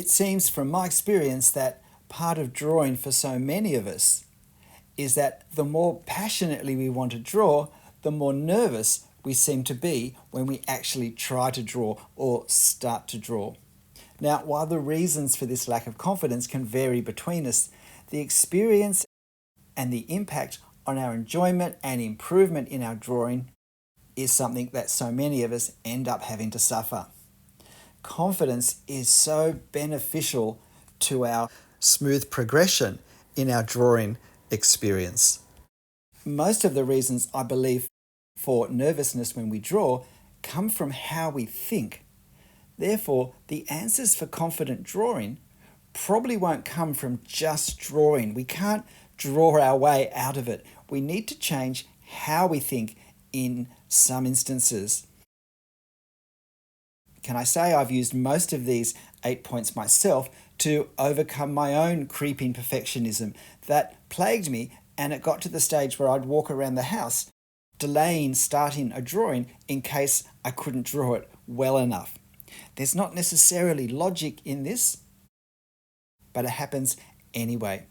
It seems from my experience that part of drawing for so many of us is that the more passionately we want to draw, the more nervous we seem to be when we actually try to draw or start to draw. Now, while the reasons for this lack of confidence can vary between us, the experience and the impact on our enjoyment and improvement in our drawing is something that so many of us end up having to suffer. Confidence is so beneficial to our smooth progression in our drawing experience. Most of the reasons, I believe, for nervousness when we draw come from how we think. Therefore, the answers for confident drawing probably won't come from just drawing. We can't draw our way out of it. We need to change how we think in some instances. Can I say I've used most of these 8 points myself to overcome my own creeping perfectionism that plagued me, and it got to the stage where I'd walk around the house delaying starting a drawing in case I couldn't draw it well enough. There's not necessarily logic in this, but it happens anyway.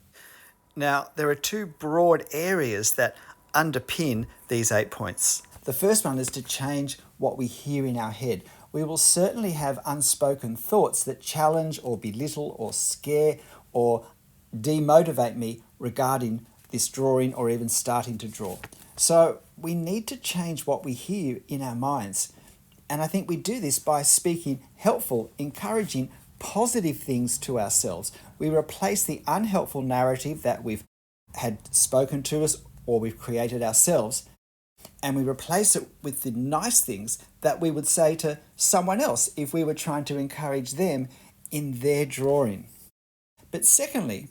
Now, there are two broad areas that underpin these 8 points. The first one is to change what we hear in our head. We will certainly have unspoken thoughts that challenge or belittle or scare or demotivate me regarding this drawing or even starting to draw. So we need to change what we hear in our minds. And I think we do this by speaking helpful, encouraging, positive things to ourselves. We replace the unhelpful narrative that we've had spoken to us or we've created ourselves, and we replace it with the nice things that we would say to someone else if we were trying to encourage them in their drawing. But secondly,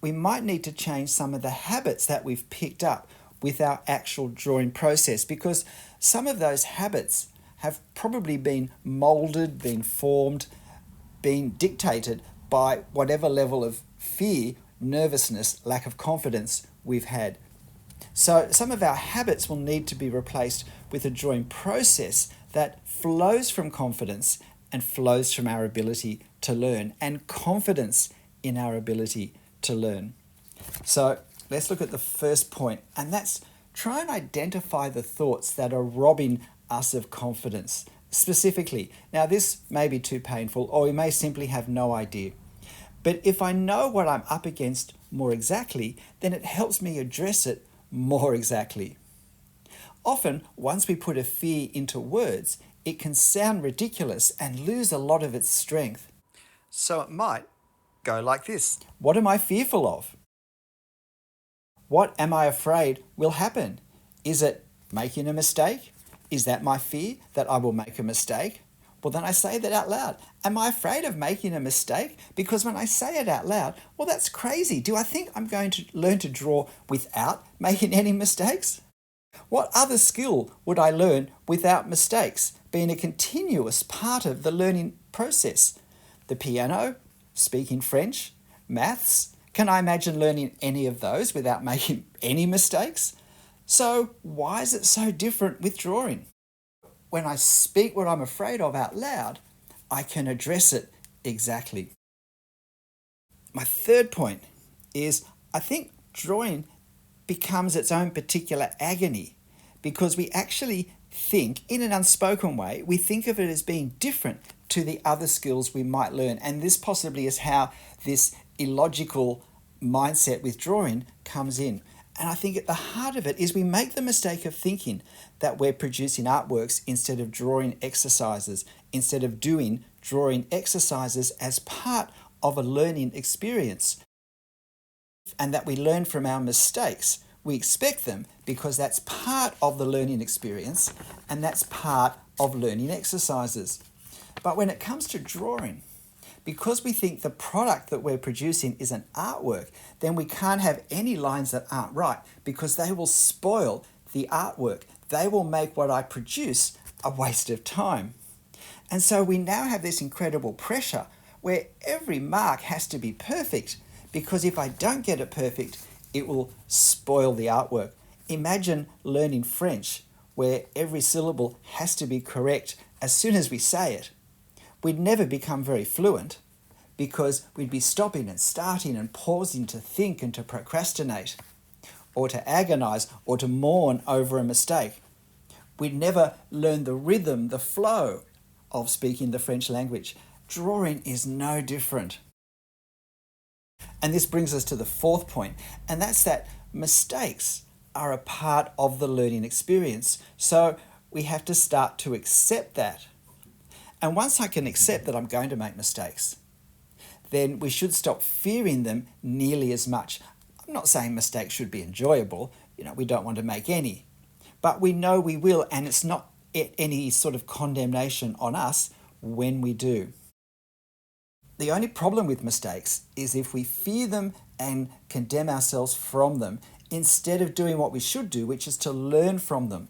we might need to change some of the habits that we've picked up with our actual drawing process, because some of those habits have probably been molded, been formed, been dictated by whatever level of fear, nervousness, lack of confidence we've had. So some of our habits will need to be replaced with a drawing process that flows from confidence and flows from our ability to learn and confidence in our ability to learn. So let's look at the first point, and that's try and identify the thoughts that are robbing us of confidence. Specifically, now this may be too painful, or we may simply have no idea. But if I know what I'm up against more exactly, then it helps me address it more exactly. Often, once we put a fear into words, it can sound ridiculous and lose a lot of its strength. So it might go like this. What am I fearful of? What am I afraid will happen? Is it making a mistake? Is that my fear, that I will make a mistake? Well, then I say that out loud. Am I afraid of making a mistake? Because when I say it out loud, well, that's crazy. Do I think I'm going to learn to draw without making any mistakes? What other skill would I learn without mistakes, being a continuous part of the learning process? The piano, speaking French, maths. Can I imagine learning any of those without making any mistakes? So why is it so different with drawing? When I speak what I'm afraid of out loud, I can address it exactly. My third point is I think drawing becomes its own particular agony because we actually think, in an unspoken way, we think of it as being different to the other skills we might learn. And this possibly is how this illogical mindset with drawing comes in. And I think at the heart of it is we make the mistake of thinking that we're producing artworks instead of drawing exercises, instead of doing drawing exercises as part of a learning experience. And that we learn from our mistakes. We expect them because that's part of the learning experience and that's part of learning exercises. But when it comes to drawing, because we think the product that we're producing is an artwork, then we can't have any lines that aren't right because they will spoil the artwork. They will make what I produce a waste of time. And so we now have this incredible pressure where every mark has to be perfect, because if I don't get it perfect, it will spoil the artwork. Imagine learning French where every syllable has to be correct as soon as we say it. We'd never become very fluent, because we'd be stopping and starting and pausing to think and to procrastinate, or to agonize, or to mourn over a mistake. We'd never learn the rhythm, the flow of speaking the French language. Drawing is no different. And this brings us to the fourth point, and that's that mistakes are a part of the learning experience. So we have to start to accept that. And once I can accept that I'm going to make mistakes, then we should stop fearing them nearly as much. I'm not saying mistakes should be enjoyable. We don't want to make any. But we know we will, and it's not any sort of condemnation on us when we do. The only problem with mistakes is if we fear them and condemn ourselves from them instead of doing what we should do, which is to learn from them.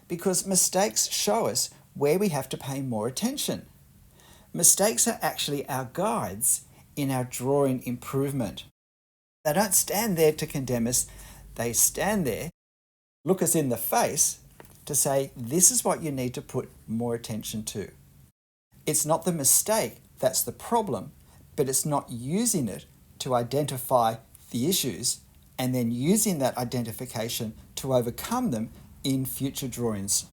Because mistakes show us where we have to pay more attention. Mistakes are actually our guides in our drawing improvement. They don't stand there to condemn us. They stand there, look us in the face to say, this is what you need to put more attention to. It's not the mistake that's the problem, but it's not using it to identify the issues and then using that identification to overcome them in future drawings.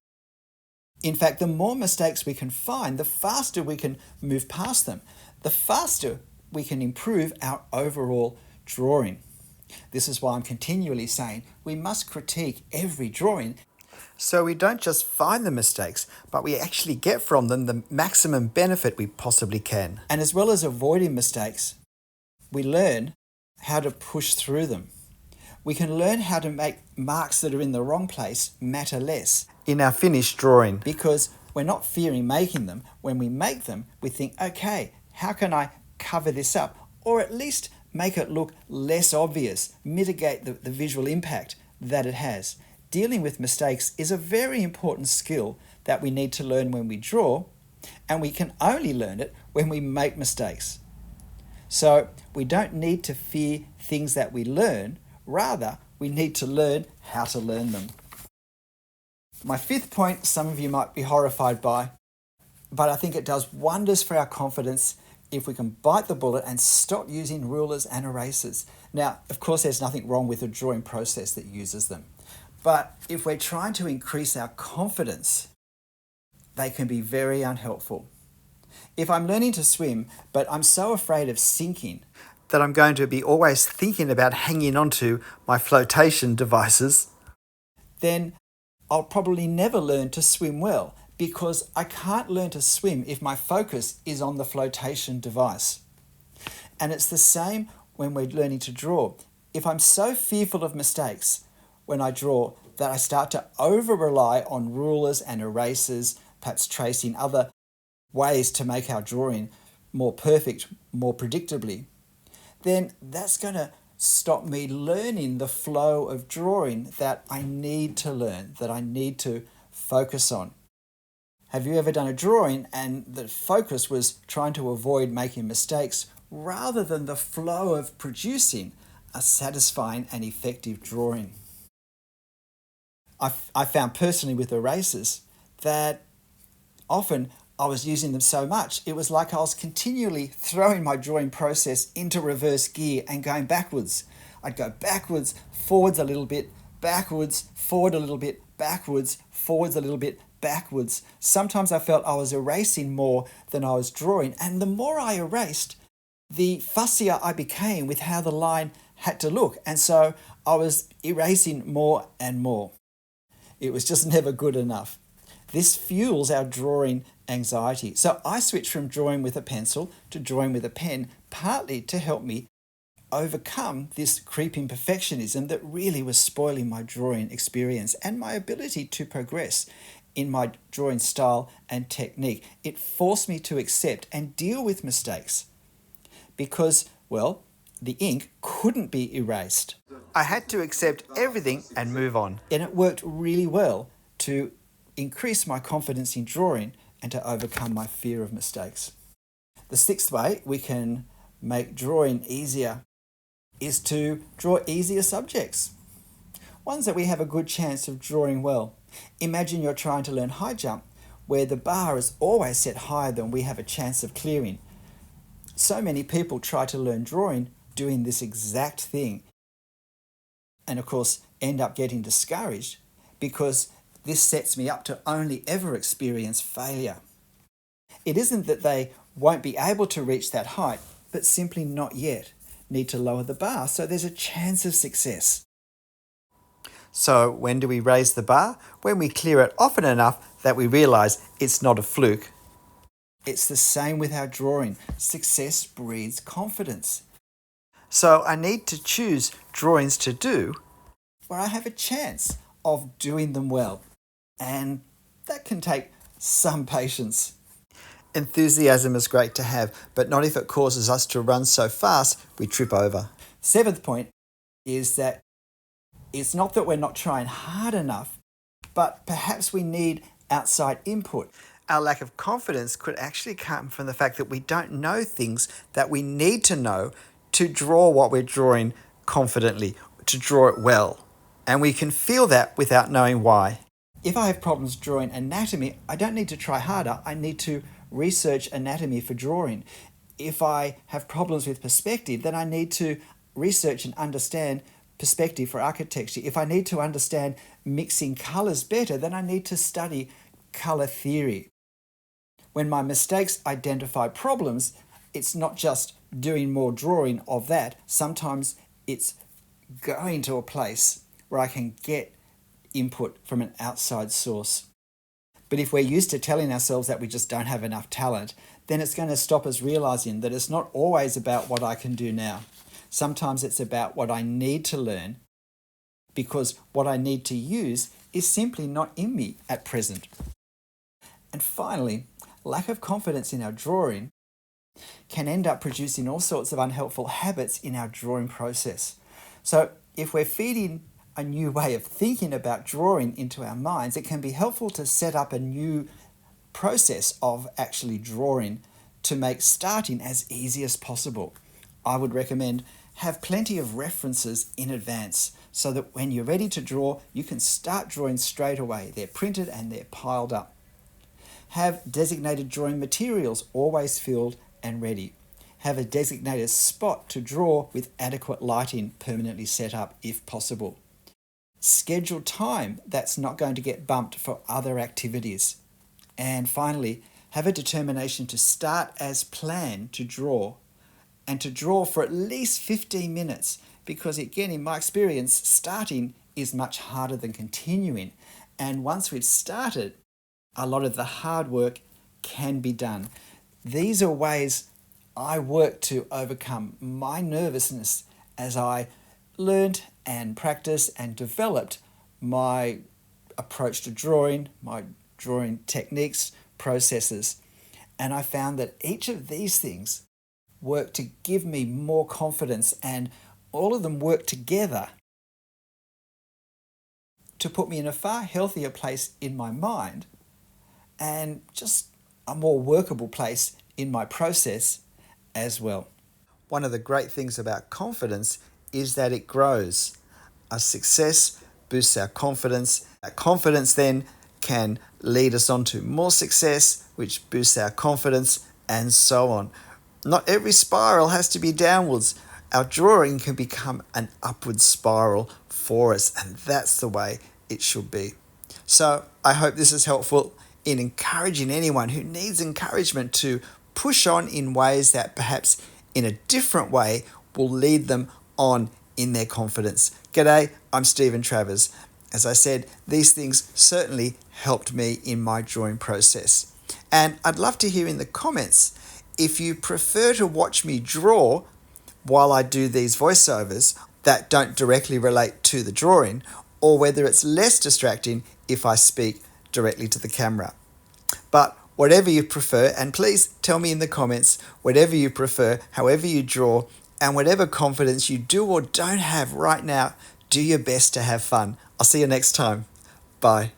In fact, the more mistakes we can find, the faster we can move past them, the faster we can improve our overall drawing. This is why I'm continually saying we must critique every drawing so we don't just find the mistakes, but we actually get from them the maximum benefit we possibly can. And as well as avoiding mistakes, we learn how to push through them. We can learn how to make marks that are in the wrong place matter less in our finished drawing, because we're not fearing making them. When we make them, we think, okay, how can I cover this up? Or at least make it look less obvious, mitigate the visual impact that it has. Dealing with mistakes is a very important skill that we need to learn when we draw, and we can only learn it when we make mistakes. So we don't need to fear things that we learn, rather we need to learn how to learn them. My fifth point, some of you might be horrified by, but I think it does wonders for our confidence if we can bite the bullet and stop using rulers and erasers. Now, of course, there's nothing wrong with a drawing process that uses them. But if we're trying to increase our confidence, they can be very unhelpful. If I'm learning to swim, but I'm so afraid of sinking that I'm going to be always thinking about hanging onto my flotation devices, then I'll probably never learn to swim well, because I can't learn to swim if my focus is on the flotation device. And it's the same when we're learning to draw. If I'm so fearful of mistakes when I draw that I start to over-rely on rulers and erasers, perhaps tracing other ways to make our drawing more perfect, more predictably, then that's going to stop me learning the flow of drawing that I need to learn, that I need to focus on. Have you ever done a drawing and the focus was trying to avoid making mistakes rather than the flow of producing a satisfying and effective drawing? I found personally with erasers that often I was using them so much, it was like I was continually throwing my drawing process into reverse gear and going backwards. I'd go backwards, forwards a little bit, backwards, forward a little bit, backwards, forwards a little bit, backwards. Sometimes I felt I was erasing more than I was drawing, and the more I erased, the fussier I became with how the line had to look, and so I was erasing more and more. It was just never good enough. This fuels our drawing anxiety. So I switched from drawing with a pencil to drawing with a pen, partly to help me overcome this creeping perfectionism that really was spoiling my drawing experience and my ability to progress in my drawing style and technique. It forced me to accept and deal with mistakes because, well, the ink couldn't be erased. I had to accept everything and move on. And it worked really well to increase my confidence in drawing and to overcome my fear of mistakes. The sixth way we can make drawing easier is to draw easier subjects, ones that we have a good chance of drawing well. Imagine you're trying to learn high jump, where the bar is always set higher than we have a chance of clearing. So many people try to learn drawing doing this exact thing, and of course end up getting discouraged because this sets me up to only ever experience failure. It isn't that they won't be able to reach that height, but simply not yet. Need to lower the bar so there's a chance of success. So when do we raise the bar? When we clear it often enough that we realise it's not a fluke. It's the same with our drawing. Success breeds confidence. So I need to choose drawings to do where I have a chance of doing them well. And that can take some patience. Enthusiasm is great to have, but not if it causes us to run so fast we trip over. Seventh point is that it's not that we're not trying hard enough, but perhaps we need outside input. Our lack of confidence could actually come from the fact that we don't know things that we need to know to draw what we're drawing confidently, to draw it well. And we can feel that without knowing why. If I have problems drawing anatomy, I don't need to try harder. I need to research anatomy for drawing. If I have problems with perspective, then I need to research and understand perspective for architecture. If I need to understand mixing colours better, then I need to study colour theory. When my mistakes identify problems, it's not just doing more drawing of that. Sometimes it's going to a place where I can get input from an outside source. But if we're used to telling ourselves that we just don't have enough talent, then it's going to stop us realising that it's not always about what I can do now. Sometimes it's about what I need to learn, because what I need to use is simply not in me at present. And finally, lack of confidence in our drawing can end up producing all sorts of unhelpful habits in our drawing process. So if we're feeding a new way of thinking about drawing into our minds, it can be helpful to set up a new process of actually drawing to make starting as easy as possible. I would recommend have plenty of references in advance so that when you're ready to draw, you can start drawing straight away. They're printed and they're piled up. Have designated drawing materials always filled and ready. Have a designated spot to draw with adequate lighting permanently set up if possible. Schedule time that's not going to get bumped for other activities. And finally, have a determination to start as planned to draw, and to draw for at least 15 minutes, because again, in my experience, starting is much harder than continuing. And once we've started, a lot of the hard work can be done. These are ways I work to overcome my nervousness as I learned and practiced and developed my approach to drawing, my drawing techniques, processes. And I found that each of these things work to give me more confidence, and all of them work together to put me in a far healthier place in my mind and just a more workable place in my process as well. One of the great things about confidence is that it grows. A success boosts our confidence. That confidence then can lead us on to more success, which boosts our confidence, and so on. Not every spiral has to be downwards. Our drawing can become an upward spiral for us, and that's the way it should be. So I hope this is helpful in encouraging anyone who needs encouragement to push on in ways that perhaps in a different way will lead them on in their confidence. G'day, I'm Stephen Travers. As I said, these things certainly helped me in my drawing process. And I'd love to hear in the comments if you prefer to watch me draw while I do these voiceovers that don't directly relate to the drawing, or whether it's less distracting if I speak directly to the camera. But whatever you prefer, and please tell me in the comments, whatever you prefer, however you draw, and whatever confidence you do or don't have right now, do your best to have fun. I'll see you next time. Bye.